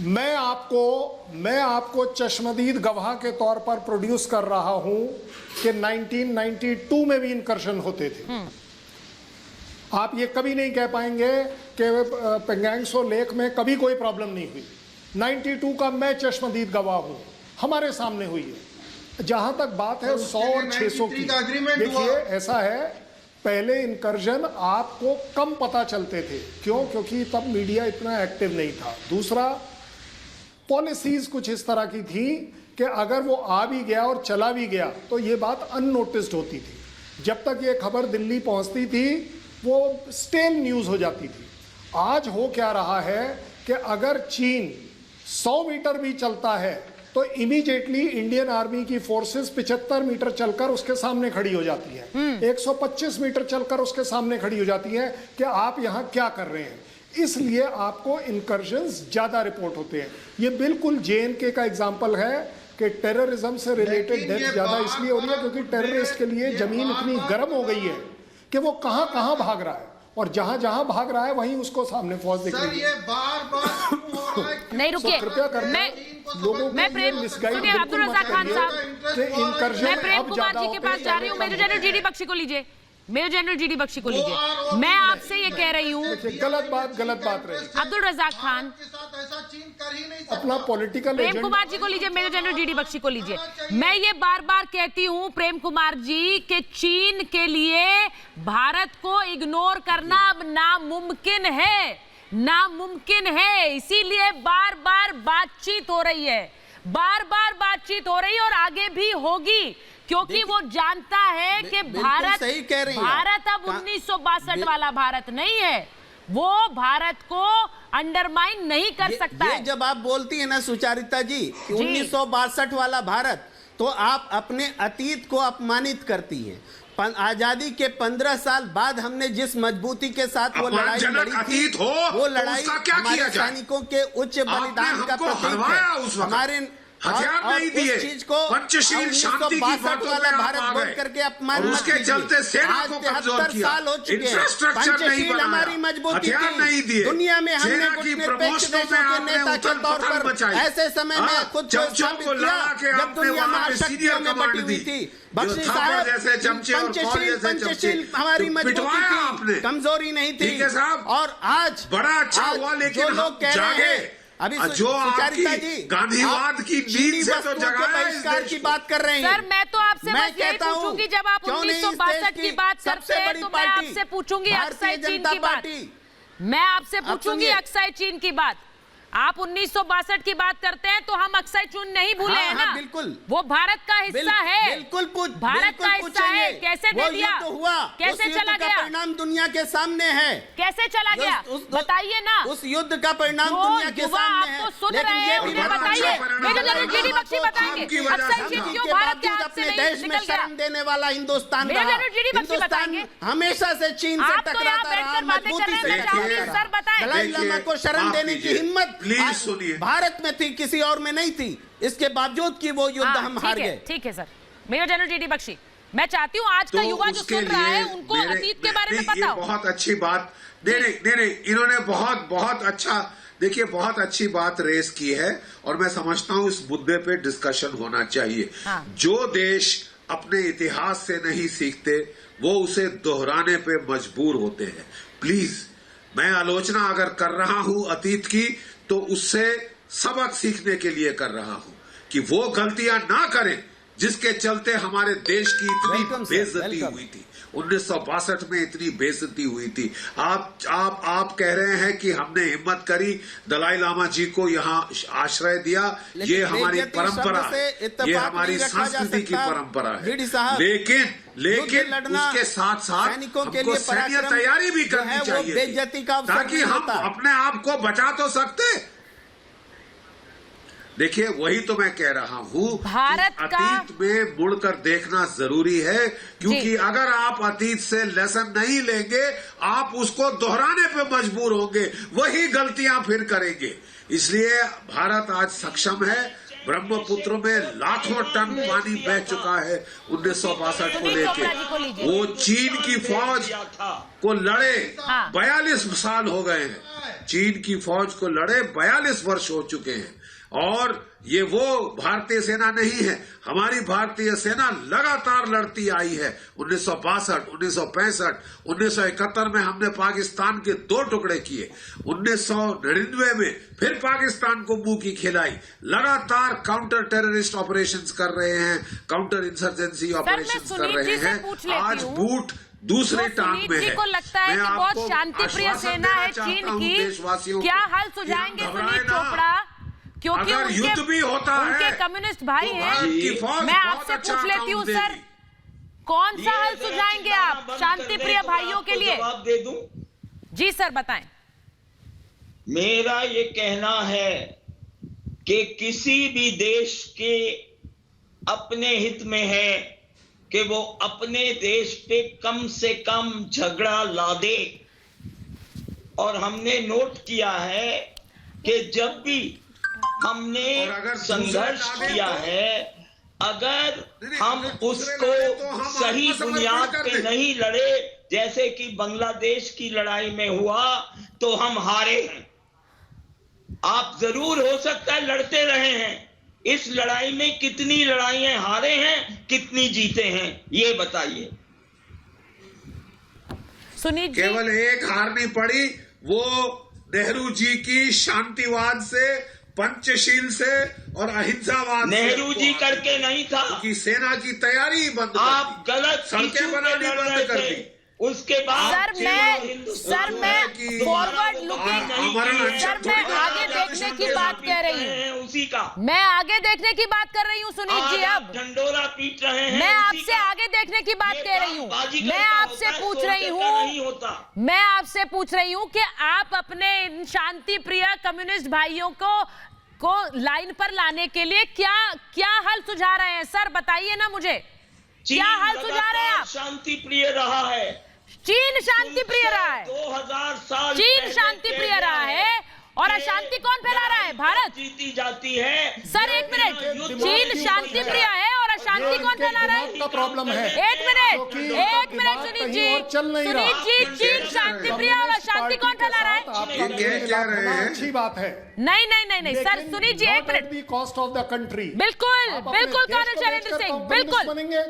मैं आपको चश्मदीद गवाह के तौर पर प्रोड्यूस कर रहा हूं कि 1992 में भी इनकर्जन होते थे। आप ये कभी नहीं कह पाएंगे कि पेंगांग त्सो लेक में कभी कोई प्रॉब्लम नहीं हुई। 92 का मैं चश्मदीद गवाह हूं, हमारे सामने हुई है। जहां तक बात है 100 और 600 की, देखिए ऐसा है, पहले इनकर्जन आपको कम पता चलते थे। क्योंकि तब मीडिया इतना एक्टिव नहीं था। दूसरा, पॉलिसीज कुछ इस तरह की थी कि अगर वो आ भी गया और चला भी गया तो ये बात अननोटिस्ड होती थी। जब तक ये खबर दिल्ली पहुंचती थी वो स्टेल न्यूज हो जाती थी। आज हो क्या रहा है कि अगर चीन 100 मीटर भी चलता है तो इमीडिएटली इंडियन आर्मी की फोर्सेस 75 मीटर चलकर उसके सामने खड़ी हो जाती है, 125 मीटर चलकर उसके सामने खड़ी हो जाती है कि आप यहां क्या कर रहे हैं। इसलिए आपको इनकर्जन्स ज्यादा रिपोर्ट होते हैं। ये बिल्कुल JNK का एग्जाम्पल है कि टेररिज्म से रिलेटेड डेथ ज्यादा इसलिए हो रही है क्योंकि टेररिस्ट के लिए जमीन इतनी गर्म हो गई है कि वो कहां भाग रहा है, और जहां भाग रहा है वहीं उसको सामने फौज दिख रही है। ये बार नहीं रुकिए, कृपया करना लोगों मैं प्रेम अब्दुल रज़ाक खान साहब, मैं प्रेम कुमार जी के पास जा रही हूँ। मेजर जनरल GD बख्शी को लीजिए, मेजर जनरल GD बख्शी को लीजिए। मैं आपसे ये कह रही हूँ, गलत बात रही। अब्दुल रज़ाक खान अपना पॉलिटिकल, प्रेम कुमार जी को लीजिए, मेजर जनरल GD बख्शी को लीजिए। मैं ये बार बार कहती हूँ प्रेम कुमार जी कि चीन के लिए भारत को इग्नोर करना अब नामुमकिन है। इसीलिए बार बार बातचीत हो रही है, और आगे भी होगी, क्योंकि वो जानता है कि भारत अब 1962 वाला भारत नहीं है। वो भारत को अंडरमाइन नहीं कर सकता ये है। जब आप बोलती है ना सुचारिता जी कि 1962 वाला भारत, तो आप अपने अतीत को अपमानित करती हैं। आजादी के 15 साल बाद हमने जिस मजबूती के साथ वो लड़ाई लड़ी थी, वो लड़ाई हमारे सैनिकों के उच्च बलिदान का प्रतीक है। हमारे हथियार नहीं दिए, पंचशील शांति की बातों पे आप आ गए, और उसके चलते सेना को कमजोर किया, इंफ्रास्ट्रक्चर नहीं बनाया, हथियार नहीं दिए, दुनिया में हमने की प्रमोशनों में आपने उथल पुथल मचाई, ऐसे समय में खुद चमचों को लड़ा के आपने वहां पे सीनियर कमांड दी, बख्शी साहब जैसे चमचे और कौन जैसे चमचे, हमारी मजबूती थी, कमजोरी नहीं थी। ठीक है साहब, और आज बड़ा अच्छा हुआ, लेकिन लोग कह रहे हैं अभी जो आपकी गांधीवाद की नींद से तो बहिष्कार की बात कर रहे हैं। सर मैं तो आपसे बस यही पूछूंगी, जब आप 1962 की बात करते हैं तो मैं आपसे पूछूंगी अक्साई चीन की बात, मैं आपसे पूछूंगी अक्साई चीन की बात। आप 1962 की बात करते हैं तो हम अक्साई चीन नहीं भूले हैं ना, बिल्कुल वो भारत का हिस्सा है, बिल्कुल भारत का हिस्सा है। कैसे दे दिया, कैसे चला गया, परिणाम दुनिया के सामने है। कैसे चला गया बताइए ना, उस युद्ध का परिणाम दुनिया के सामने है। तो सुन रहे हैं, उन्हें बताइए, मेजर जनरल GD बख्शी बताएंगे अक्साई चीन क्यों भारत के हाथ से देश में शर्म देने वाला Hindustan major general GD Bakshi बताएंगे। हमेशा से चीन से टकराता रहा, मजबूती से। सर बताएं, दलाई लामा को शर्म देने की हिम्मत प्लीज सुनिए, भारत में थी, किसी और में नहीं थी। इसके बावजूद कि वो युद्ध हम हार गए। ठीक है sir. Major general GD Bakshi, मैं चाहती हूँ आज का तो युवा जो सुन रहा है उनको अतीत के बारे में पता हो। बहुत अच्छी बात, नहीं, इन्होंने बहुत अच्छा, देखिए बहुत अच्छी बात रेस की है और मैं समझता हूँ इस मुद्दे पे डिस्कशन होना चाहिए। हाँ। जो देश अपने इतिहास से नहीं सीखते वो उसे दोहराने पे मजबूर होते हैं। प्लीज, मैं आलोचना अगर कर रहा हूं अतीत की तो उससे सबक सीखने के लिए कर रहा हूं कि वो गलतियां ना करें जिसके चलते हमारे देश की इतनी बेइज्जती हुई थी। 1962 में इतनी बेइज्जती हुई थी। आप कह रहे हैं कि हमने हिम्मत करी, दलाई लामा जी को यहाँ आश्रय दिया, ये हमारी परंपरा है, ये हमारी संस्कृति की परंपरा है। लेकिन उसके साथ साथ हमको सैन्य तैयारी भी करनी चाहिए ताकि हम अपने आप को बचा तो सकते। देखिए वही तो मैं कह रहा हूं, भारत का अतीत में मुड़कर देखना जरूरी है, क्योंकि अगर आप अतीत से लेसन नहीं लेंगे आप उसको दोहराने पे मजबूर होंगे, वही गलतियां फिर करेंगे। इसलिए भारत आज सक्षम है। ब्रह्मपुत्र में लाखों टन पानी बह चुका है 1962 को लेके। वो चीन की फौज को लड़े 42 साल हो गए हैं, चीन की फौज को लड़े 42 वर्ष हो चुके हैं। और ये वो भारतीय सेना नहीं है, हमारी भारतीय सेना लगातार लड़ती आई है। 1962, 1965, 1971 में हमने पाकिस्तान के 2 टुकड़े किए, 1999 में फिर पाकिस्तान को मुंह की खिलाई। लगातार काउंटर टेररिस्ट ऑपरेशंस कर रहे हैं, काउंटर इंसर्जेंसी ऑपरेशंस कर रहे हैं। आज बूट दूसरे टांग में है। को लगता है कि बहुत शांति प्रिय सेना है चीन की, क्या हल सुझाएंगे सुनील चोपड़ा? क्योंकि अगर युद्ध भी होता उनके कम्युनिस्ट भाई हैं। मैं आपसे पूछ लेती हूँ सर, कौन सा हल सुझाएंगे आप शांति प्रिय भाइयों के लिए? जवाब दे दूं? जी सर बताएं। मेरा ये कहना है कि किसी भी देश के अपने हित में है कि वो अपने देश पे कम से कम झगड़ा ला दे। और हमने नोट किया है कि जब भी हमने संघर्ष किया है, अगर हम उसको सही बुनियाद पे नहीं लड़े, जैसे कि बांग्लादेश की लड़ाई में हुआ, तो हम हारे हैं। आप जरूर हो सकता है लड़ते रहे हैं, इस लड़ाई में कितनी लड़ाइयां हारे हैं, कितनी जीते हैं, ये बताइए। सुनील जी, केवल एक हारनी पड़ी, वो नेहरू जी की शांतिवाद से, पंचशील से और अहिंसावाद। नेहरू जी करके नहीं था, कि सेना की तैयारी बंद, आप गलत सड़कें बनानी बंद कर दी। उसके बाद सर मैं फॉरवर्ड लुकिंग, सर मैं आगे देखने की बात कह रही हूँ, उसी का मैं आगे देखने की बात कर रही हूँ सुनील जी। अब ढंडोरा पीट रहे हैं, मैं आपसे आगे देखने की बात कह रही हूँ। मैं आपसे पूछ रही हूँ कि आप अपने इन शांति प्रिय कम्युनिस्ट भाइयों को लाइन पर लाने के लिए क्या हल सुझा रहे हैं? सर बताइए ना मुझे, क्या हल सुझा रहे हैं आप? शांति प्रिय रहा है, चीन शांति प्रिय रहा है, 2000 साल चीन शांति प्रिय रहा है, और अशांति कौन फैला रहा है? भारत जीती जाती है। सर एक मिनट, चीन शांति प्रिय है और अशांति कौन फैला रहा है? का प्रॉब्लम है। एक मिनट सुनील जी, चीन शांति प्रिय और अशांति कौन फैला रहा है? क्या रहे हैं? अच्छी बात है। नहीं सर सुनील जी एक minute. Cost of the country, बिल्कुल कर्नल शैलेंद्र सिंह, बिल्कुल बनेंगे।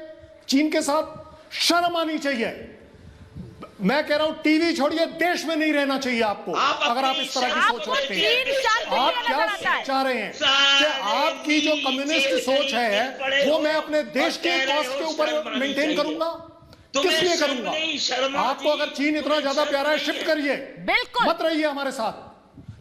चीन के साथ शर्म आनी चाहिए। मैं कह रहा हूं टीवी छोड़िए, देश में नहीं रहना चाहिए आपको। अगर आप इस तरह की सोच रखते हैं, आप क्या चाह रहे हैं कि आपकी जो कम्युनिस्ट सोच है वो मैं अपने देश के कॉस्ट के ऊपर मेंटेन करूंगा? किस लिए करूंगा? आपको अगर चीन इतना ज्यादा प्यारा है, शिफ्ट करिए, बिल्कुल मत रहिए हमारे साथ,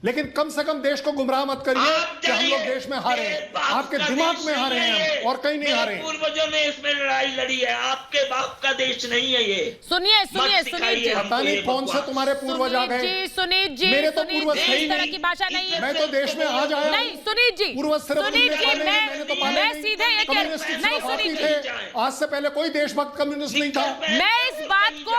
लेकिन कम से कम देश को गुमराह मत करिए कि हम लोग देश में हारे हैं। आपके दिमाग में हारे हैं और कहीं नहीं हारे। पूर्वजों ने इसमें लड़ाई लड़ी है, आपके बाप का देश नहीं है ये। सुनिए जी, पता नहीं कौन से तुम्हारे पूर्वज आ गए। सुनील जी, मेरे तो पूर्वज इस तरह की भाषा नहीं है। मैं तो देश में आज आया। नहीं सुनील जी, पूर्वज सिर्फ मैं सीधे ये कह रही हूं, नहीं सुनील जी, आज से पहले कोई देशभक्त कम्युनिस्ट नहीं था। मैं इस बात को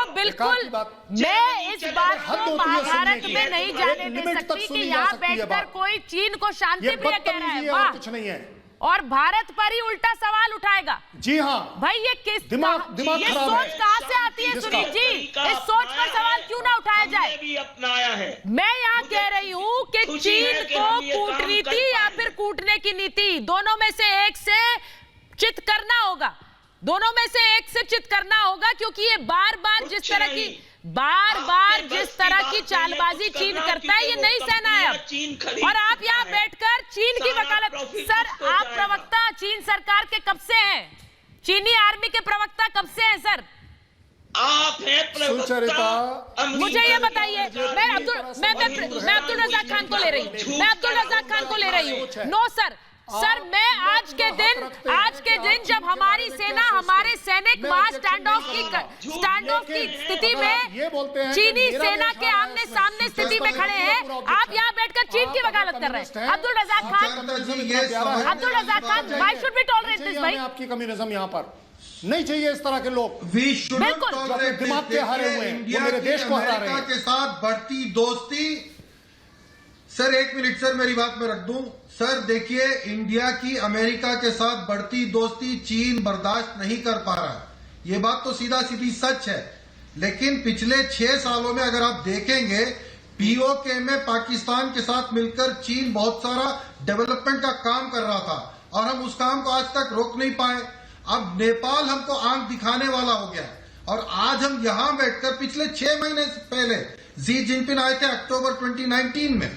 महाभारत में नहीं जाने दे सकती कि यहाँ बैठकर कोई चीन को शांति प्रिय कह रहा है। वाह, कुछ नहीं है। और भारत पर ही उल्टा सवाल उठाएगा। जी हाँ भाई ये किस दिमाग ये खराब सोच है। कहां से आती है सुनील जी? इस सोच पर सवाल क्यों ना उठाया जाए? भी अपनाया है। मैं यहाँ कह रही हूँ कि चीन को कूटनीति या फिर कूटने की नीति दोनों में से एक से चित करना होगा, दोनों में से एक से चित करना होगा, क्योंकि ये बार बार जिस तरह की चालबाजी चीन करता है ये नहीं सहना है अब। और आप यहाँ बैठकर चीन की वकालत, सर आप प्रवक्ता चीन सरकार के कब से हैं? चीनी आर्मी के प्रवक्ता कब से हैं सर? आप हैं सुचरिता, मुझे ये बताइए। मैं अब्दुल रज़ाक खान को ले रही हूँ। नो सर, सर मैं आज के दिन जब हमारी सेना हमारे सैनिक वहां स्टैंड ऑफ की स्थिति में चीनी सेना के आमने सामने स्थिति में खड़े हैं, आप यहाँ बैठकर चीन की वकालत कर रहे हैं। Abdul Razak Khan, why should we tolerate this भाई? आपकी कम्युनिज्म यहाँ पर नहीं चाहिए, इस तरह के लोग बिल्कुल दिमाग के हारे हुए हैं, वो मेरे देश को हरा रहे हैं। के साथ बढ़ती दोस्ती। सर एक मिनट सर, मेरी बात में रख दूं। सर देखिए, इंडिया की अमेरिका के साथ बढ़ती दोस्ती चीन बर्दाश्त नहीं कर पा रहा है, ये बात तो सीधा सीधी सच है। लेकिन पिछले 6 सालों में अगर आप देखेंगे, पीओके में पाकिस्तान के साथ मिलकर चीन बहुत सारा डेवलपमेंट का काम कर रहा था और हम उस काम को आज तक रोक नहीं पाए। अब नेपाल हमको आंख दिखाने वाला हो गया और आज हम यहां बैठकर, पिछले 6 महीने से पहले जी जिनपिंग आए थे अक्टूबर 2019 में,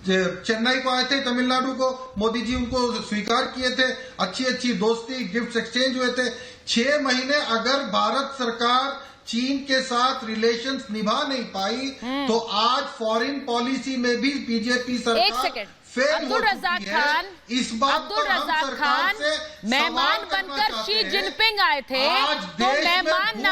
चेन्नई को आए थे, तमिलनाडु को मोदी जी उनको स्वीकार किए थे, अच्छी दोस्ती गिफ्ट एक्सचेंज हुए थे। 6 महीने अगर भारत सरकार चीन के साथ रिलेशंस निभा नहीं पाई तो आज फॉरेन पॉलिसी में भी बीजेपी सरकार अब्दुल रज़ाक खान, मेहमान बनकर शी जिनपिंग आए थे, तो मेहमान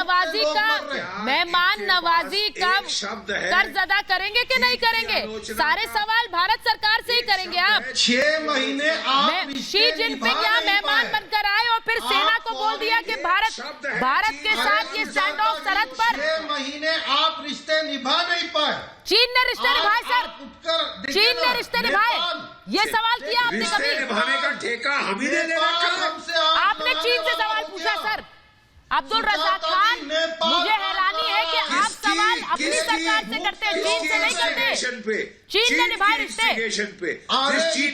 नवाजी का कर्ज अदा करेंगे कि नहीं करेंगे? सारे सवाल भारत सरकार से ही करेंगे आप। 6 महीने आप शी जिनपिंग यहाँ मेहमान बनकर आए और फिर सेना को बोल दिया कि भारत के साथ ये स्टैंड ऑफ सरहद पर। 6 महीने आप रिश्ते निभा नहीं पाए। चीन ने रिश्ते निभाए सर, चीन ने रिश्ते निभाए। ये सवाल किया आपने कभी? निभाने का ठेका हम ही दे देना। आपने चीन से सवाल पूछा सर? अब्दुल रज़ाक खान, मुझे हैरानी है कि आप सवाल अपनी सरकार से करते हैं, चीन से नहीं करते। चीन ने निभाए रिश्ते। चीन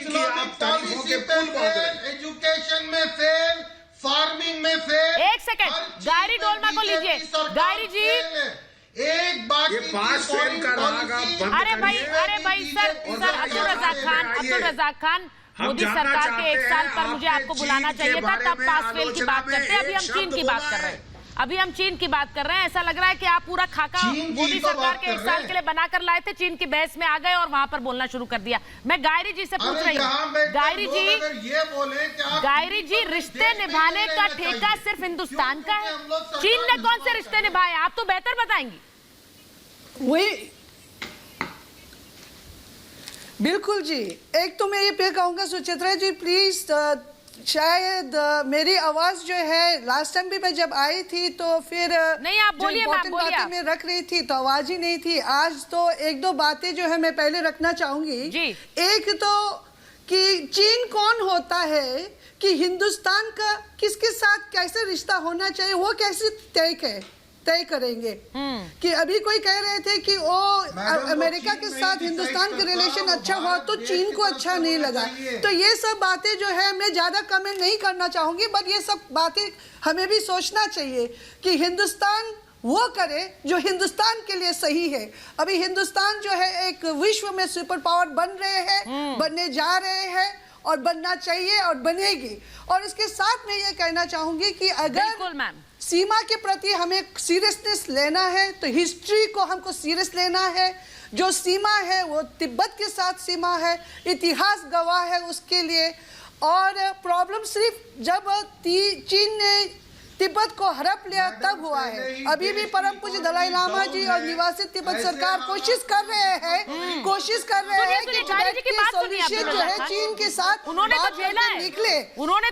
की आप तारीफों के पुल बहुत हैं। एजुकेशन में फेल, फार्मिंग में फेल। एक सेकंड, गायरी डोलमा को लीजिए। गायरी जी, एक बात ये पास फेल कर रहा। अरे भाई सर अब्दुल रज़ाक खान, मोदी सरकार के 1 साल पर मुझे आपको बुलाना चाहिए था, तब पास फेल की बात करते। अभी हम चीन की बात कर रहे हैं। ऐसा लग रहा है कि आप पूरा खाका मोदी सरकार के 1 साल के लिए बनाकर लाए थे, चीन की बहस में आ गए और वहां पर बोलना शुरू कर दिया। मैं गायरी जी से पूछ रही हूँ, गायरी जी, रिश्ते निभाने का ठेका सिर्फ हिंदुस्तान का है? चीन ने कौन से रिश्ते निभाए? आप तो बेहतर बताएंगी। वही बिल्कुल जी। एक तो मैं ये कहूंगा सुचित्रा जी, प्लीज शायद मेरी आवाज जो है लास्ट टाइम भी मैं जब आई थी तो फिर नहीं, आप बोलिए मैम, बोलिए। मैं रख रही थी तो आवाज ही नहीं थी। आज तो 1-2 बातें जो है मैं पहले रखना चाहूंगी जी। एक तो कि चीन कौन होता है, कि हिंदुस्तान का किसके साथ कैसे रिश्ता होना चाहिए वो कैसे तय करेंगे। कि अभी कोई कह रहे थे कि वो अमेरिका के साथ हिंदुस्तान के रिलेशन अच्छा हुआ तो चीन को अच्छा नहीं लगा। तो ये सब बातें जो है मैं ज्यादा कमेंट नहीं करना चाहूंगी, बट ये सब बातें हमें भी सोचना चाहिए कि हिंदुस्तान वो करे जो हिंदुस्तान के लिए सही है। अभी हिंदुस्तान जो है एक विश्व में सुपर पावर बन रहे हैं, बनने जा रहे हैं और बनना चाहिए और बनेगी। और इसके साथ मैं ये कहना चाहूंगी कि अगर सीमा के प्रति हमें सीरियसनेस लेना है तो हिस्ट्री को हमको सीरियस लेना है। जो सीमा है वो तिब्बत के साथ सीमा है, इतिहास गवाह है उसके लिए। और प्रॉब्लम सिर्फ जब चीन ने तिब्बत को हड़प लिया तब हुआ है। अभी भी परम पूज्य दलाई लामा जी और निवासित तिब्बत सरकार कोशिश कर रहे हैं कि तिब्बत के सॉल्यूशन जो है चीन के साथ बात करके निकले।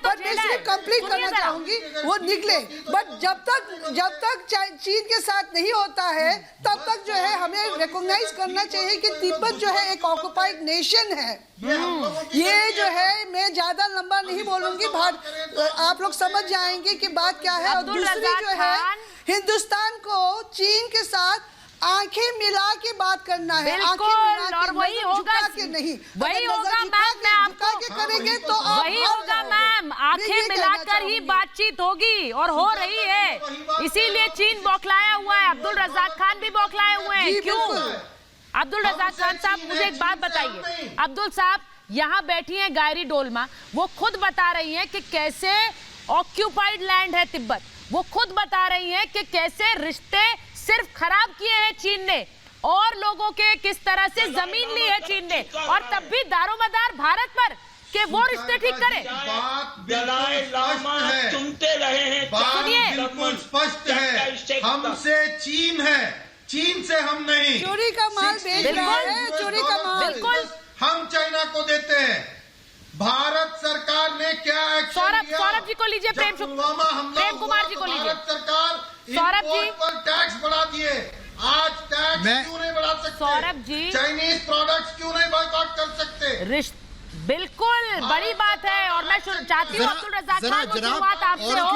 बट मैं इसलिए कंप्लीट करना चाहूंगी वो निकले, बट जब तक चीन के साथ नहीं होता है तब तक जो है हमें रिकॉग्नाइज करना चाहिए कि तिब्बत जो है एक ऑक्युपाइड नेशन है। ये जो है मैं ज्यादा लंबा नहीं बोलूंगी, आप लोग समझ जाएंगे कि बात क्या है। और दूसरी जो है हिंदुस्तान को चीन के साथ आंखें मिला के बात करना है, और वही होगा कि नहीं, वही होगा मैम, मैं आपको करेंगे तो वही होगा मैम, आंखें मिलाकर ही बातचीत होगी और हो रही है। इसीलिए चीन बौखलाया हुआ है, अब्दुल रज़ाक खान भी बौखलाए हुए हैं। क्यों? अब्दुल रज़ाक खान साहब मुझे एक बात बताइए, अब्दुल साहब यहाँ बैठी हैं गायरी डोलमा, वो खुद बता रही हैं कि कैसे ऑक्यूपाइड लैंड है तिब्बत, वो खुद बता रही हैं कि कैसे रिश्ते सिर्फ खराब किए हैं चीन ने और लोगों के किस तरह से जमीन ली है चीन ने, और तब भी दारोमदार भारत पर कि वो रिश्ते ठीक करे। दलाई लामा सुनते रहे हैं, बिल्कुल स्पष्ट है, हमसे चीन है, चीन से हम नहीं। चोरी का माल बेच रहा है, चोरी का माल बिल्कुल हम चाइना को देते हैं। भारत सरकार ने क्या एक्शन लिया? सौरभ जी को लीजिए, प्रेम कुमार जी को लीजिए। भारत सरकार सौरभ जी पर टैक्स बढ़ा दिए, आज टैक्स क्यों नहीं बढ़ा सकते? सौरभ जी चाइनीज प्रोडक्ट्स क्यों नहीं बॉयकॉट कर सकते? बिल्कुल बड़ी बात है, और मैं चाहती हूँ अब्दुल रज़ाक खान वो शुरुआत आपसे हो,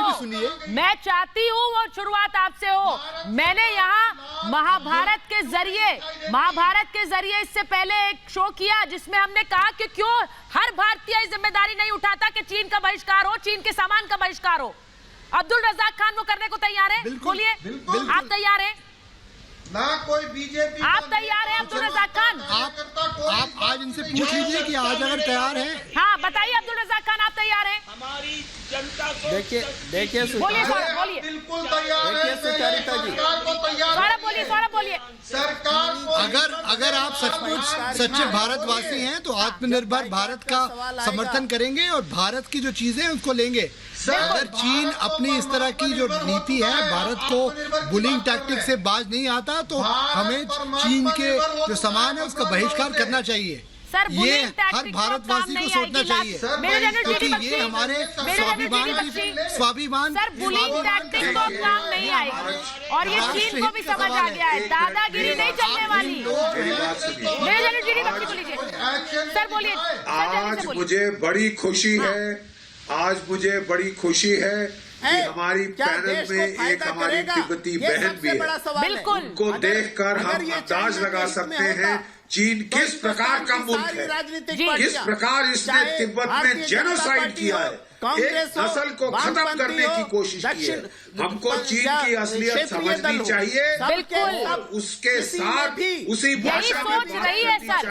मैं चाहती हूँ वो शुरुआत आपसे हो। मैंने यहाँ महाभारत के जरिए इससे पहले एक शो किया जिसमें हमने कहा कि क्यों हर भारतीय जिम्मेदारी नहीं उठाता कि चीन का बहिष्कार हो, चीन के सामान का बहिष्कार हो। अब्दुल रज़ाक खान वो करने को तैयार है? बोलिए, आप तैयार है? ना कोई बीजेपी, आप तैयार हैं अब्दुल रज़ाक खान? आप आज इनसे पूछ लीजिए कि आज अगर तैयार हैं। हाँ बताइए अब्दुल रज़ाक खान, आप तैयार हैं? हमारी जनता को देखिए बोलिए सौरभ, बोलिए। बिल्कुल तैयार है, सुचरिता जी। सरकार को तैयार सौरभ बोलिए। सरकार को अगर आप सचमुच सच्चे भारतवासी हैं तो आत्मनिर्भर भारत का समर्थन करेंगे और भारत की जो चीजें हैं उसको लेंगे। अगर चीन अपनी इस तरह की जो नीति है, भारत को बुलिंग टैक्टिक से बाज नहीं आता, तो हमें चीन के जो सामान है उसका बहिष्कार करना चाहिए। ये हर भारतवासी को सोचना चाहिए, क्योंकि ये हमारे स्वाभिमान सर बुलिंग टैक्टिक तो काम नहीं आएगी, और ये चीन को भी समझ आ गया है, दादागिरी नहीं चलने वाली। सर बोलिए। आज मुझे बड़ी खुशी है, आज मुझे बड़ी खुशी है कि हमारी पैनल में एक हमारी तिब्बती बहन भी है। बिल्कुल, उनको देखकर हम अंदाज लगा सकते हैं चीन किस प्रकार का मुल्क है, किस प्रकार इसने तिब्बत में जेनोसाइड किया है, एक नस्ल को खत्म करने की कोशिश की है। हमको चीन की असलियत समझनी चाहिए, बिल्कुल उसके साथ उसी भाषा में सोच रही है सर,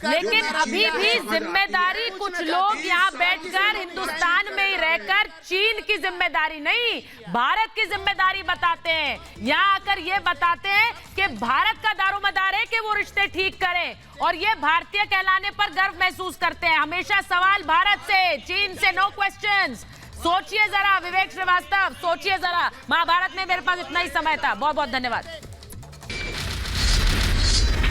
लेकिन अभी भी जिम्मेदारी कुछ लोग यहाँ बैठकर हिंदुस्तान में ही रहकर चीन की जिम्मेदारी नहीं भारत की जिम्मेदारी बताते हैं। यहाँ आकर ये बताते हैं कि भारत का दारोमदार है कि वो रिश्ते ठीक करे, और ये भारतीय कहलाने पर गर्व महसूस करते हैं। हमेशा सवाल भारत से, चीन से नो क्वेश्चंस। सोचिए जरा विवेक श्रीवास्तव, सोचिए जरा। महाभारत में मेरे पास इतना ही समय था। बहुत बहुत धन्यवाद।